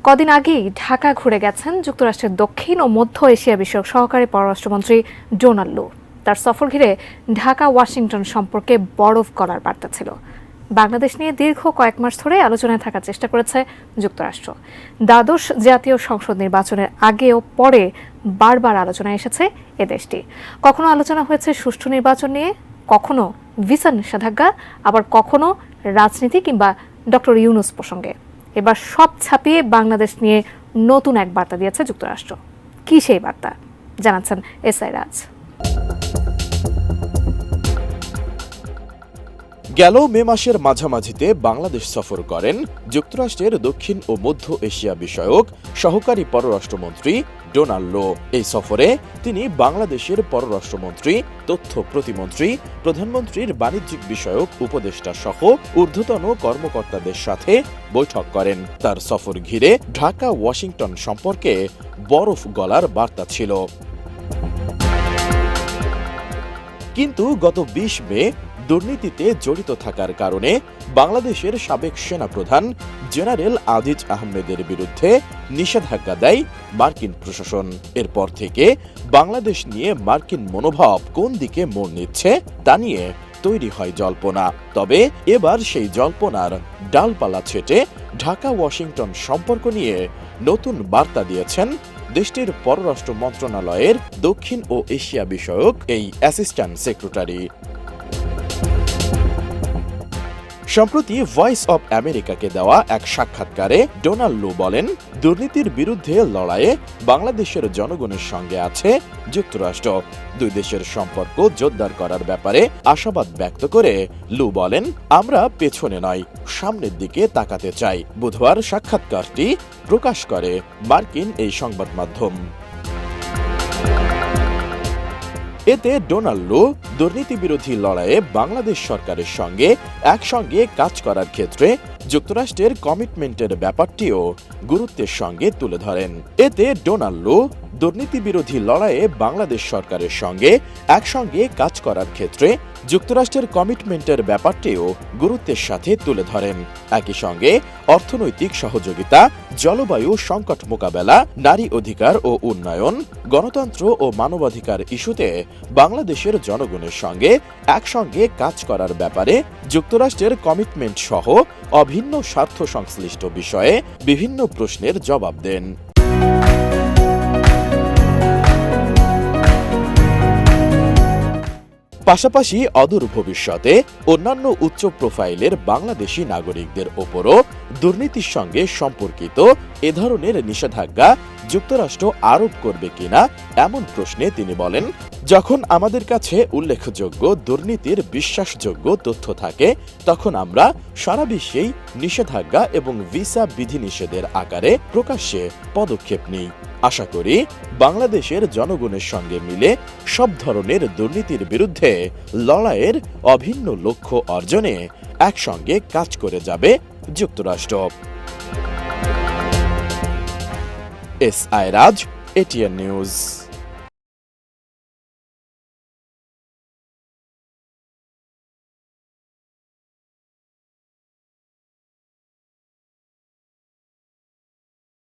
কদিন আগেই ঢাকা ঘুরে গেছেন যুক্তরাষ্ট্রের দক্ষিণ ও মধ্য এশিয়া বিষয়ক সহকারী পররাষ্ট্রমন্ত্রী ডোনাল্ড লু। তার সফর ঘিরে ঢাকা ওয়াশিংটন সম্পর্কে বরফ গলার বার্তা ছিল। বাংলাদেশ নিয়ে দীর্ঘ কয়েক মাস ধরে আলোচনায় থাকার চেষ্টা করেছে যুক্তরাষ্ট্র। দ্বাদশ জাতীয় সংসদ নির্বাচনের আগে ও পরে বারবার আলোচনায় এসেছে এ দেশটি। কখনো আলোচনা হয়েছে সুষ্ঠু নির্বাচন নিয়ে, কখনো ভিসা নিষেধাজ্ঞা, আবার কখনো রাজনীতি কিংবা ডক্টর ইউনূস প্রসঙ্গে। এবার সব ছাপিয়ে বাংলাদেশ নিয়ে নতুন এক বার্তা দিয়েছে যুক্তরাষ্ট্র। কি সেই বার্তা জানাচ্ছেন এসআই রাজ। গেল মে মাসের মাঝামাঝিতে বাংলাদেশ সফর করেন যুক্তরাষ্ট্রের দক্ষিণ ও মধ্য এশিয়া বিষয়ক সহকারী পররাষ্ট্রমন্ত্রী ডোনাল্ড লু। এই সফরে তিনি বাংলাদেশের পররাষ্ট্রমন্ত্রী, তথ্য প্রতিমন্ত্রী, প্রধানমন্ত্রীর বাণিজ্যিক বিষয়ক উপদেষ্টা সহ ঊর্ধ্বতন কর্মকর্তাদের সাথে বৈঠক করেন। তার সফর ঘিরে ঢাকা ওয়াশিংটন সম্পর্কে বরফ গলার বার্তা ছিল। কিন্তু গত ২০ মে দুর্নীতিতে জড়িত থাকার কারণে বাংলাদেশের সাবেক সেনাপ্রধান জেনারেল আজিজ আহমেদের বিরুদ্ধে নিষেধাজ্ঞা দেয় মার্কিন প্রশাসন। এরপর থেকে বাংলাদেশ নিয়ে মার্কিন মনোভাব কোন দিকে মোড় নিচ্ছে তা নিয়ে তৈরি হয় জল্পনা। তবে এবার সেই জল্পনার ডালপালা ছেটে ঢাকা ওয়াশিংটন সম্পর্ক নিয়ে নতুন বার্তা দিয়েছেন দেশটির পররাষ্ট্র মন্ত্রণালয়ের দক্ষিণ ও এশিয়া বিষয়ক এই অ্যাসিস্ট্যান্ট সেক্রেটারি। সম্প্রতি ভয়েস অব আমেরিকাকে দেওয়া এক সাক্ষাৎকারে ডোনাল্ড লু বলেন, দুর্নীতির বিরুদ্ধে লড়াইয়ে বাংলাদেশের জনগণের সঙ্গে আছে যুক্তরাষ্ট্র। দুই দেশের সম্পর্ক জোরদার করার ব্যাপারে আশাবাদ ব্যক্ত করে লু বলেন, আমরা পেছনে নয়, সামনের দিকে তাকাতে চাই। বুধবার সাক্ষাৎকারটি প্রকাশ করে মার্কিন এই সংবাদ মাধ্যম। এতে ডোনাল্ড লু দুর্নীতি বিরোধী লড়াইয়ে বাংলাদেশ সরকারের সঙ্গে একসঙ্গে কাজ করার ক্ষেত্রে যুক্তরাষ্ট্রের কমিটমেন্টের ব্যাপারটিও গুরুত্বের সঙ্গে তুলে ধরেন। এতে ডোনাল্ড লু দুর্নীতি বিরোধী লড়াইয়ে বাংলাদেশ সরকারের সঙ্গে একসঙ্গে কাজ করার ক্ষেত্রে যুক্তরাষ্ট্রের কমিটমেন্টের ব্যাপারটিও গুরুত্বের সাথে তুলে ধরেন। একই সঙ্গে অর্থনৈতিক সহযোগিতা, জলবায়ু সংকট মোকাবেলা, নারী অধিকার ও উন্নয়ন, গণতন্ত্র ও মানবাধিকার ইস্যুতে বাংলাদেশের জনগণের সঙ্গে একসঙ্গে কাজ করার ব্যাপারে যুক্তরাষ্ট্রের কমিটমেন্ট সহ অভিন্ন স্বার্থ সংশ্লিষ্ট বিষয়ে বিভিন্ন প্রশ্নের জবাব দেন। পাশাপাশি অদূর ভবিষ্যতে অন্যান্য উচ্চ প্রোফাইলের বাংলাদেশি নাগরিকদের ওপরও দুর্নীতির সঙ্গে সম্পর্কিত এ ধরনের নিষেধাজ্ঞা যুক্তরাষ্ট্র আরোপ করবে কিনা এমন প্রশ্নে তিনি বলেন, যখন আমাদের কাছে উল্লেখযোগ্য দুর্নীতির বিশ্বাসযোগ্য তথ্য থাকে তখন আমরা সারা বিশ্বেই নিষেধাজ্ঞা এবং ভিসা বিধিনিষেধের আকারে প্রকাশ্যে পদক্ষেপ নিই। আশা করি বাংলাদেশের জনগণের সঙ্গে মিলে সব ধরনের দুর্নীতির বিরুদ্ধে লড়াইয়ের অভিন্ন লক্ষ্য অর্জনে একসঙ্গে কাজ করে যাবে যুক্তরাষ্ট্র। এসআই রাজ, এটিএন নিউজ।